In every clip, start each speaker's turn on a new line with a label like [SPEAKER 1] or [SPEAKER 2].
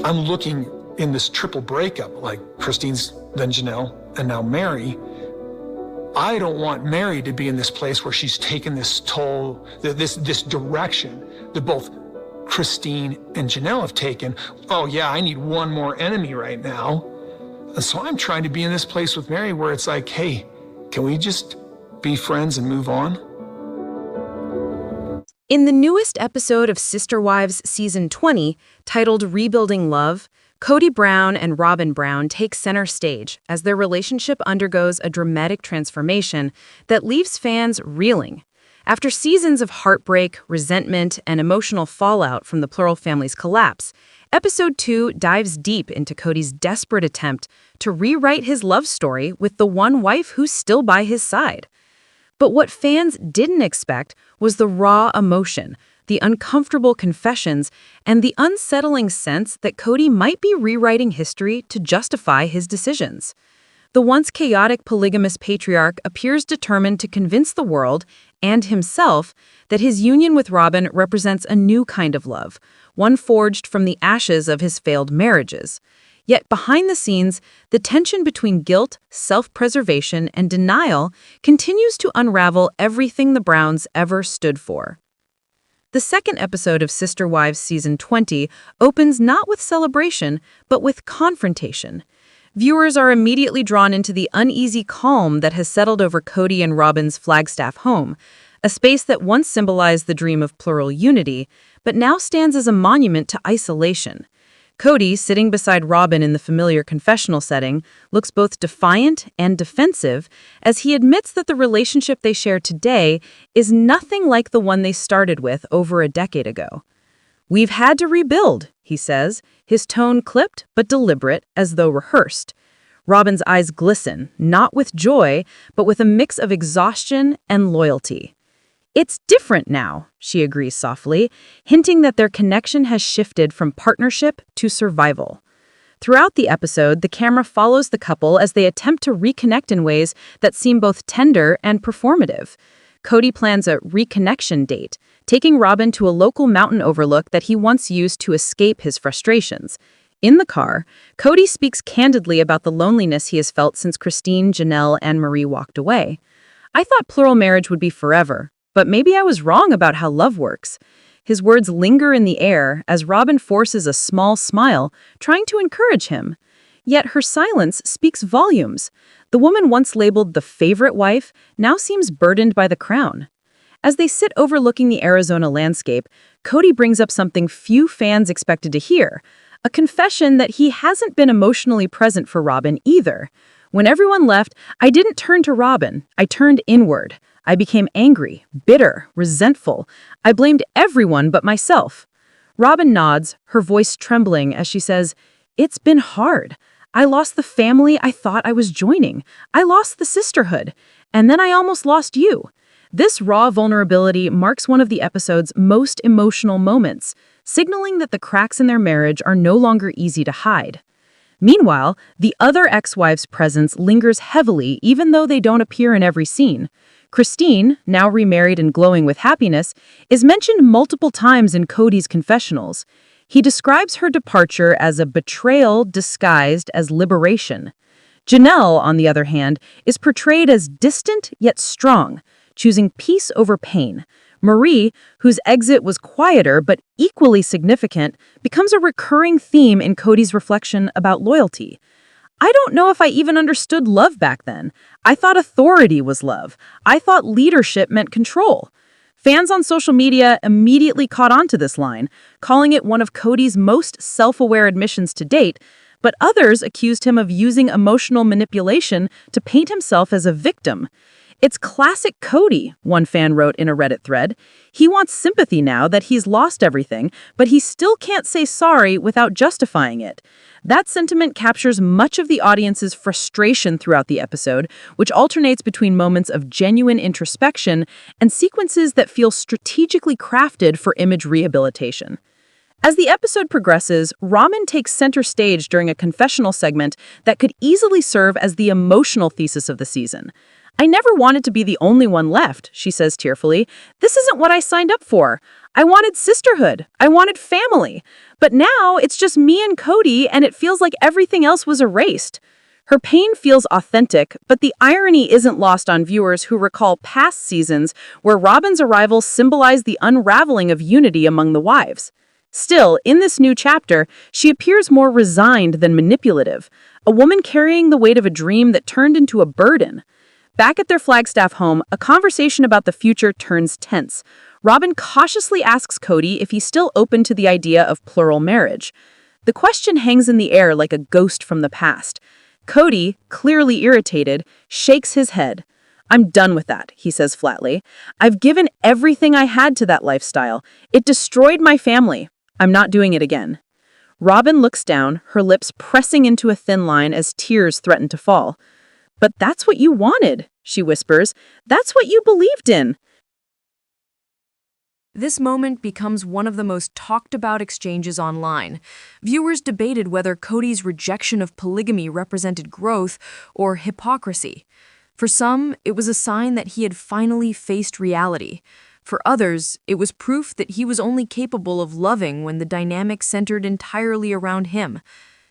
[SPEAKER 1] I'm looking in this triple breakup, like Christine's, then Janelle, and now Mary. I don't want Mary to be in this place where she's taken this toll, this direction that both Christine and Janelle have taken. Oh yeah, I need one more enemy right now. And so I'm trying to be in this place with Mary where it's like, hey, can we just be friends and move on?
[SPEAKER 2] In the newest episode of Sister Wives Season 20, titled Rebuilding Love, Kody Brown and Robyn Brown take center stage as their relationship undergoes a dramatic transformation that leaves fans reeling. After seasons of heartbreak, resentment, and emotional fallout from the Plural family's collapse, Episode 2 dives deep into Kody's desperate attempt to rewrite his love story with the one wife who's still by his side. But what fans didn't expect was the raw emotion, the uncomfortable confessions, and the unsettling sense that Kody might be rewriting history to justify his decisions. The once chaotic polygamous patriarch appears determined to convince the world and himself that his union with Robyn represents a new kind of love, one forged from the ashes of his failed marriages. Yet behind the scenes, the tension between guilt, self-preservation, and denial continues to unravel everything the Browns ever stood for. The second episode of Sister Wives Season 20 opens not with celebration, but with confrontation. Viewers are immediately drawn into the uneasy calm that has settled over Kody and Robyn's Flagstaff home, a space that once symbolized the dream of plural unity, but now stands as a monument to isolation. Kody, sitting beside Robyn in the familiar confessional setting, looks both defiant and defensive as he admits that the relationship they share today is nothing like the one they started with over a decade ago. "We've had to rebuild," he says, his tone clipped but deliberate, as though rehearsed. Robyn's eyes glisten, not with joy, but with a mix of exhaustion and loyalty. "It's different now," she agrees softly, hinting that their connection has shifted from partnership to survival. Throughout the episode, the camera follows the couple as they attempt to reconnect in ways that seem both tender and performative. Kody plans a reconnection date, taking Robyn to a local mountain overlook that he once used to escape his frustrations. In the car, Kody speaks candidly about the loneliness he has felt since Christine, Janelle, and Marie walked away. "I thought plural marriage would be forever, but maybe I was wrong about how love works." His words linger in the air as Robyn forces a small smile, trying to encourage him. Yet her silence speaks volumes. The woman once labeled the favorite wife now seems burdened by the crown. As they sit overlooking the Arizona landscape, Kody brings up something few fans expected to hear, a confession that he hasn't been emotionally present for Robyn either. "When everyone left, I didn't turn to Robyn, I turned inward. I became angry, bitter, resentful. I blamed everyone but myself." Robyn nods, her voice trembling as she says, "It's been hard. I lost the family I thought I was joining. I lost the sisterhood. And then I almost lost you." This raw vulnerability marks one of the episode's most emotional moments, signaling that the cracks in their marriage are no longer easy to hide. Meanwhile, the other ex-wife's presence lingers heavily even though they don't appear in every scene. Christine, now remarried and glowing with happiness, is mentioned multiple times in Kody's confessionals. He describes her departure as a betrayal disguised as liberation. Janelle, on the other hand, is portrayed as distant yet strong, choosing peace over pain. Marie, whose exit was quieter but equally significant, becomes a recurring theme in Kody's reflection about loyalty. "I don't know if I even understood love back then. I thought authority was love. I thought leadership meant control." Fans on social media immediately caught on to this line, calling it one of Kody's most self-aware admissions to date, but others accused him of using emotional manipulation to paint himself as a victim. "It's classic Kody," one fan wrote in a Reddit thread. "He wants sympathy now that he's lost everything, but he still can't say sorry without justifying it." That sentiment captures much of the audience's frustration throughout the episode, which alternates between moments of genuine introspection and sequences that feel strategically crafted for image rehabilitation. As the episode progresses, Robyn takes center stage during a confessional segment that could easily serve as the emotional thesis of the season. I never wanted to be the only one left, she says tearfully. This isn't what I signed up for. I wanted sisterhood. I wanted family. But now it's just me and Kody, and it feels like everything else was erased. Her pain feels authentic, but the irony isn't lost on viewers who recall past seasons where Robyn's arrival symbolized the unraveling of unity among the wives. Still, in this new chapter, she appears more resigned than manipulative, a woman carrying the weight of a dream that turned into a burden. Back at their Flagstaff home, a conversation about the future turns tense. Robyn cautiously asks Kody if he's still open to the idea of plural marriage. The question hangs in the air like a ghost from the past. Kody, clearly irritated, shakes his head. I'm done with that, he says flatly. I've given everything I had to that lifestyle. It destroyed my family. I'm not doing it again. Robyn looks down, her lips pressing into a thin line as tears threaten to fall. But that's what you wanted, she whispers. That's what you believed in. This moment becomes one of the most talked about exchanges online. Viewers debated whether Kody's rejection of polygamy represented growth or hypocrisy. For some, it was a sign that he had finally faced reality. For others, it was proof that he was only capable of loving when the dynamic centered entirely around him.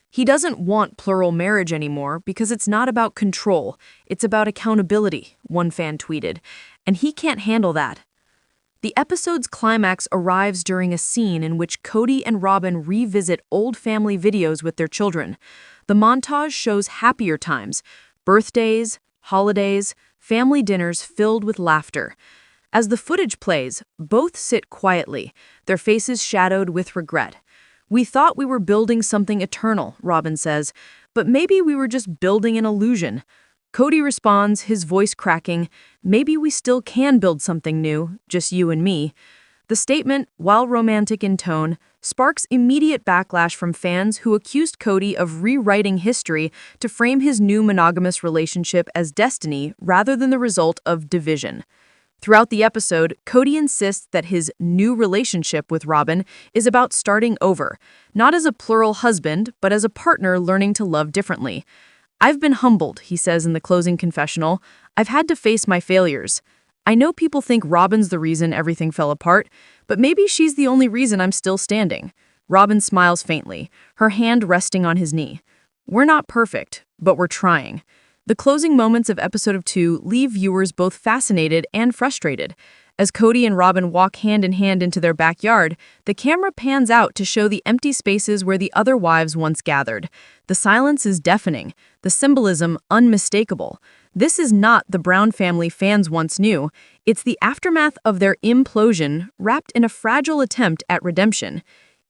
[SPEAKER 2] He doesn't want plural marriage anymore because it's not about control, it's about accountability, one fan tweeted, and he can't handle that. The episode's climax arrives during a scene in which Kody and Robyn revisit old family videos with their children. The montage shows happier times, birthdays, holidays, family dinners filled with laughter. As the footage plays, both sit quietly, their faces shadowed with regret. We thought we were building something eternal, Robyn says, but maybe we were just building an illusion. Kody responds, his voice cracking, maybe we still can build something new, just you and me. The statement, while romantic in tone, sparks immediate backlash from fans who accused Kody of rewriting history to frame his new monogamous relationship as destiny rather than the result of division. Throughout the episode, Kody insists that his new relationship with Robyn is about starting over, not as a plural husband, but as a partner learning to love differently. I've been humbled, he says in the closing confessional. I've had to face my failures. I know people think Robyn's the reason everything fell apart, but maybe she's the only reason I'm still standing. Robyn smiles faintly, her hand resting on his knee. We're not perfect, but we're trying. The closing moments of episode 2 leave viewers both fascinated and frustrated. As Kody and Robyn walk hand in hand into their backyard, the camera pans out to show the empty spaces where the other wives once gathered. The silence is deafening, the symbolism unmistakable. This is not the Brown family fans once knew. It's the aftermath of their implosion, wrapped in a fragile attempt at redemption.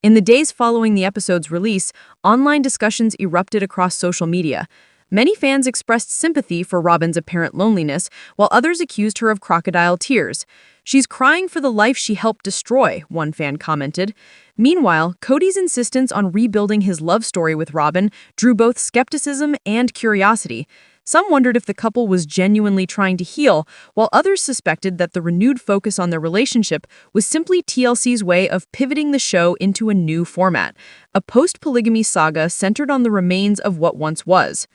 [SPEAKER 2] In the days following the episode's release, online discussions erupted across social media. Many fans expressed sympathy for Robyn's apparent loneliness, while others accused her of crocodile tears. She's crying for the life she helped destroy, one fan commented. Meanwhile, Kody's insistence on rebuilding his love story with Robyn drew both skepticism and curiosity. Some wondered if the couple was genuinely trying to heal, while others suspected that the renewed focus on their relationship was simply TLC's way of pivoting the show into a new format, a post-polygamy saga centered on the remains of what once was.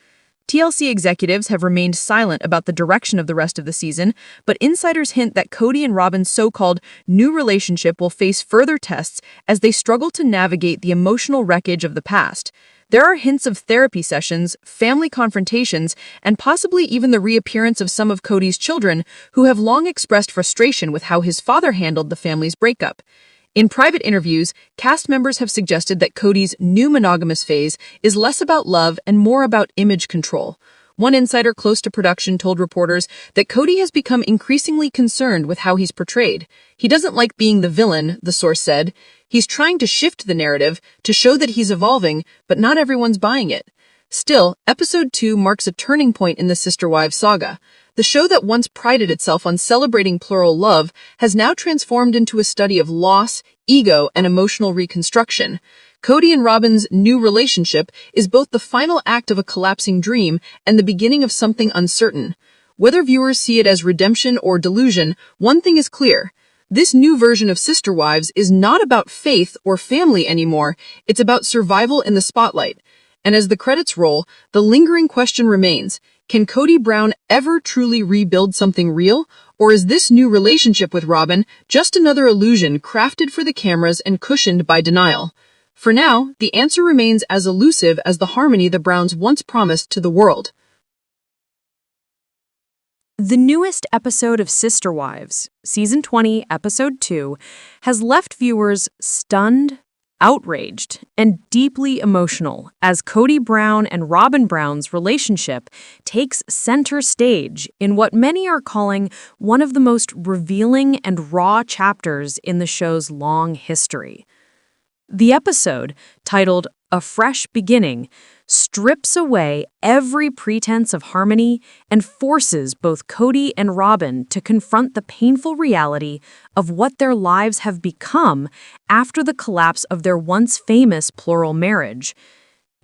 [SPEAKER 2] TLC executives have remained silent about the direction of the rest of the season, but insiders hint that Kody and Robyn's so-called new relationship will face further tests as they struggle to navigate the emotional wreckage of the past. There are hints of therapy sessions, family confrontations, and possibly even the reappearance of some of Kody's children who have long expressed frustration with how his father handled the family's breakup. In private interviews, cast members have suggested that Kody's new monogamous phase is less about love and more about image control. One insider close to production told reporters that Kody has become increasingly concerned with how he's portrayed. He doesn't like being the villain, the source said. He's trying to shift the narrative to show that he's evolving, but not everyone's buying it. Still, episode 2 marks a turning point in the Sister Wives saga. The show that once prided itself on celebrating plural love has now transformed into a study of loss, ego, and emotional reconstruction. Kody and Robyn's new relationship is both the final act of a collapsing dream and the beginning of something uncertain. Whether viewers see it as redemption or delusion, one thing is clear. This new version of Sister Wives is not about faith or family anymore. It's about survival in the spotlight. And as the credits roll, the lingering question remains,
[SPEAKER 3] Can Kody Brown ever truly rebuild something real? Or is this new relationship with Robyn just another illusion crafted for the cameras and cushioned by denial? For now, the answer remains as elusive as the harmony the Browns once promised to the world.
[SPEAKER 2] The newest episode of Sister Wives, Season 20, Episode 2, has left viewers stunned, outraged, and deeply emotional as Kody Brown and Robyn Brown's relationship takes center stage in what many are calling one of the most revealing and raw chapters in the show's long history. The episode, titled A Fresh Beginning, strips away every pretense of harmony and forces both Kody and Robyn to confront the painful reality of what their lives have become after the collapse of their once famous plural marriage.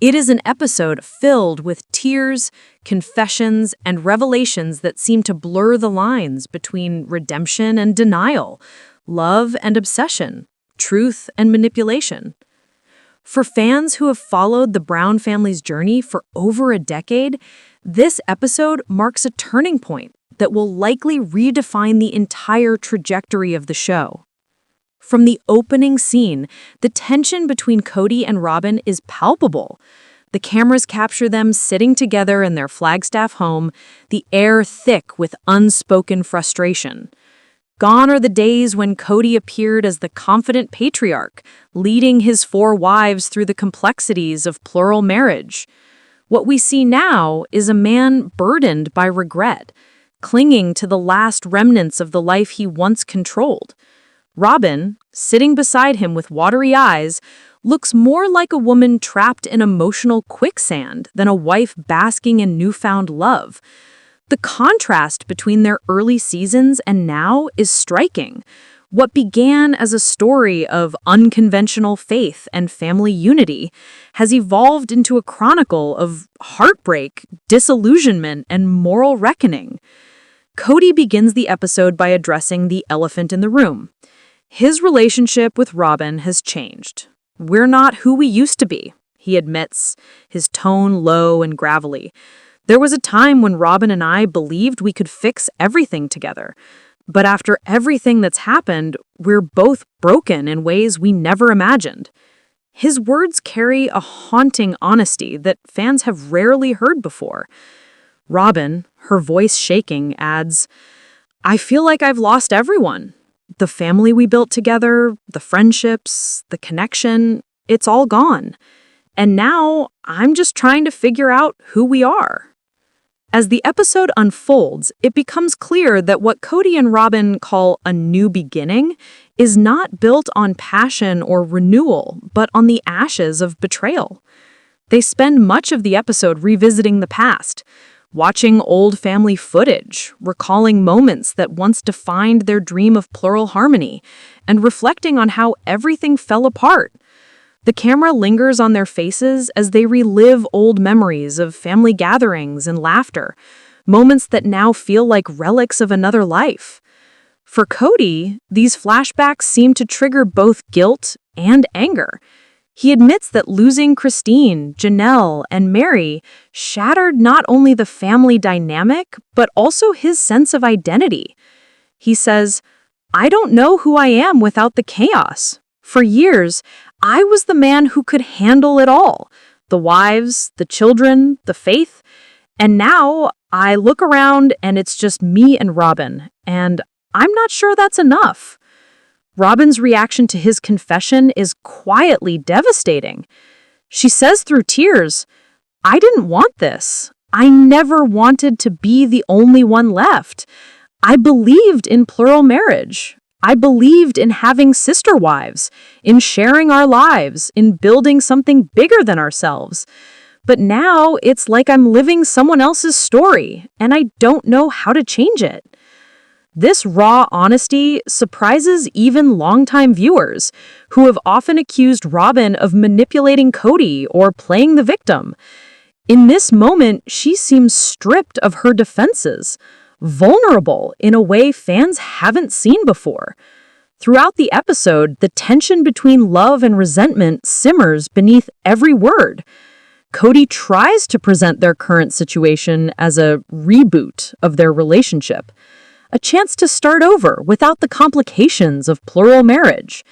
[SPEAKER 2] It is an episode filled with tears, confessions, and revelations that seem to blur the lines between redemption and denial, love and obsession, truth and manipulation. For fans who have followed the Brown family's journey for over a decade, this episode marks a turning point that will likely redefine the entire trajectory of the show. From the opening scene, the tension between Kody and Robyn is palpable. The cameras capture them sitting together in their Flagstaff home, the air thick with unspoken frustration. Gone are the days when Kody appeared as the confident patriarch, leading his 4 wives through the complexities of plural marriage. What we see now is a man burdened by regret, clinging to the last remnants of the life he once controlled. Robyn, sitting beside him with watery eyes, looks more like a woman trapped in emotional quicksand than a wife basking in newfound love. The contrast between their early seasons and now is striking. What began as a story of unconventional faith and family unity has evolved into a chronicle of heartbreak, disillusionment, and moral reckoning. Kody begins the episode by addressing the elephant in the room. His relationship with Robyn has changed. "We're not who we used to be," he admits, his tone low and gravelly. "There was a time when Robyn and I believed we could fix everything together. But after everything that's happened, we're both broken in ways we never imagined." His words carry a haunting honesty that fans have rarely heard before. Robyn, her voice shaking, adds, "I feel like I've lost everyone. The family we built together, the friendships, the connection, it's all gone. And now I'm just trying to figure out who we are." As the episode unfolds, it becomes clear that what Kody and Robyn call a new beginning is not built on passion or renewal, but on the ashes of betrayal. They spend much of the episode revisiting the past, watching old family footage, recalling moments that once defined their dream of plural harmony, and reflecting on how everything fell apart. The camera lingers on their faces as they relive old memories of family gatherings and laughter, moments that now feel like relics of another life. For Kody, these flashbacks seem to trigger both guilt and anger. He admits that losing Christine, Janelle, and Mary shattered not only the family dynamic, but also his sense of identity. He says, "I don't know who I am without the chaos. For years, I was the man who could handle it all, the wives, the children, the faith, and now I look around and it's just me and Robyn, and I'm not sure that's enough." Robyn's reaction to his confession is quietly devastating. She says through tears, "I didn't want this. I never wanted to be the only one left. I believed in plural marriage. I believed in having sister wives, in sharing our lives, in building something bigger than ourselves. But now it's like I'm living someone else's story, and I don't know how to change it." This raw honesty surprises even longtime viewers, who have often accused Robyn of manipulating Kody or playing the victim. In this moment, she seems stripped of her defenses, vulnerable in a way fans haven't seen before. Throughout the episode, the tension between love and resentment simmers beneath every word.
[SPEAKER 3] Kody tries to present their current situation as a reboot of their relationship, a chance to start over without the complications of plural marriage.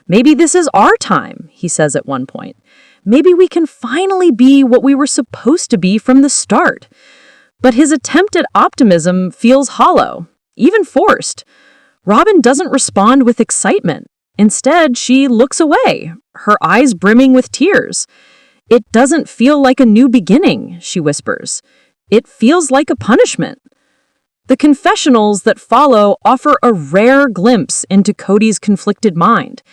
[SPEAKER 3] Maybe this is our time, he says at one point. Maybe we can finally be what we were supposed to be from the start. But his attempt at optimism feels hollow, even forced. Robyn doesn't respond with excitement. Instead, she looks away, her eyes brimming with tears. "It doesn't feel like a new beginning," she whispers. "It feels like a punishment." The confessionals that follow offer a rare glimpse into Kody's conflicted mind.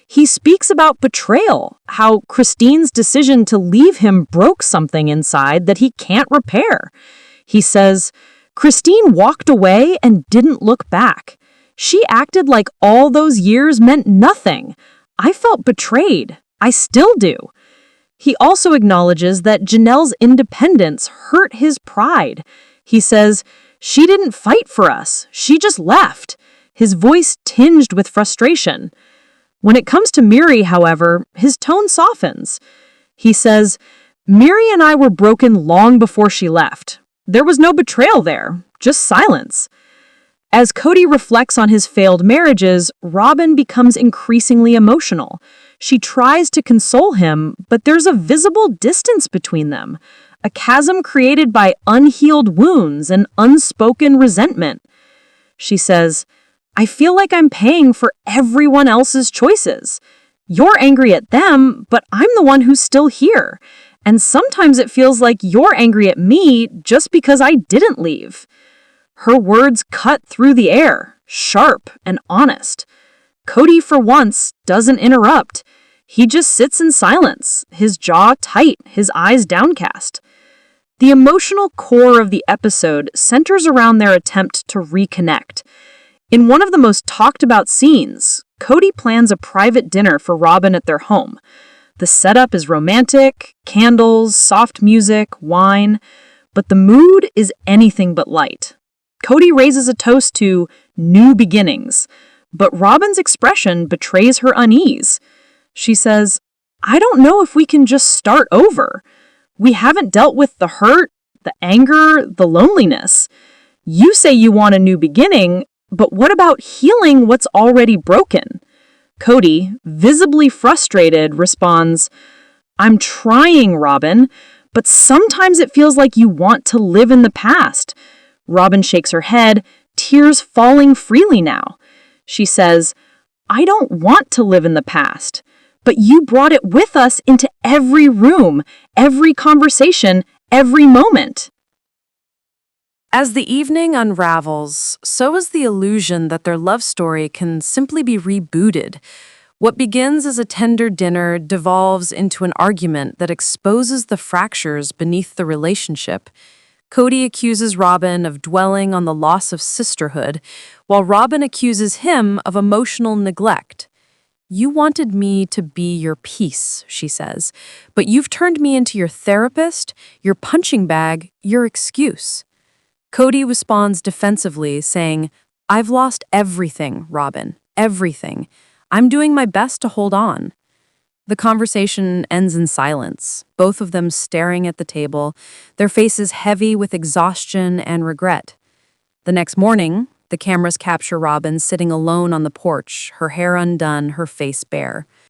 [SPEAKER 3] He speaks about betrayal, how Christine's decision to leave him broke something inside that he can't repair. He says, "Christine walked away and didn't look back. She acted like all those years meant nothing. I felt betrayed. I still do." He also acknowledges that Janelle's independence hurt his pride. He says, "She didn't fight for us. She just left," his voice tinged with frustration. When it comes to Miri, however, his tone softens. He says, "Miri and I were broken long before she left. There was no betrayal there, just silence." As Kody reflects on his failed marriages, Robyn becomes increasingly emotional. She tries to console him, but there's a visible distance between them, a chasm created by unhealed wounds and unspoken resentment. She says, "I feel like I'm paying for everyone else's choices. You're angry at them, but I'm the one who's still here. And sometimes it feels like you're angry at me just because I didn't leave." Her words cut through the air, sharp and honest. Kody, for once, doesn't interrupt. He just sits in silence, his jaw tight, his eyes downcast. The emotional core of the episode centers around their attempt to reconnect. In one of the most talked about scenes, Kody plans a private dinner for Robyn at their home. The setup is romantic, candles, soft music, wine, but the mood is anything but light. Kody raises a toast to new beginnings, but Robyn's expression betrays her unease. She says, "I don't know if we can just start over. We haven't dealt with the hurt, the anger, the loneliness. You say you want a new beginning, but what about healing what's already broken?" Kody, visibly frustrated, responds, "I'm trying, Robyn, but sometimes it feels like you want to live in the past." Robyn shakes her head, tears falling freely now. She says, "I don't want to live in the past, but you brought it with us into every room, every conversation, every moment."
[SPEAKER 2] As the evening unravels, so is the illusion that their love story can simply be rebooted. What begins as a tender dinner devolves into an argument that exposes the fractures beneath the relationship. Kody accuses Robyn of dwelling on the loss of sisterhood, while Robyn accuses him of emotional neglect. "You wanted me to be your peace," she says, "but you've turned me into your therapist, your punching bag, your excuse." Kody responds defensively, saying, "I've lost everything, Robyn, everything. I'm doing my best to hold on." The conversation ends in silence, both of them staring at the table, their faces heavy with exhaustion and regret. The next morning, the cameras capture Robyn sitting alone on the porch, her hair undone, her face bare.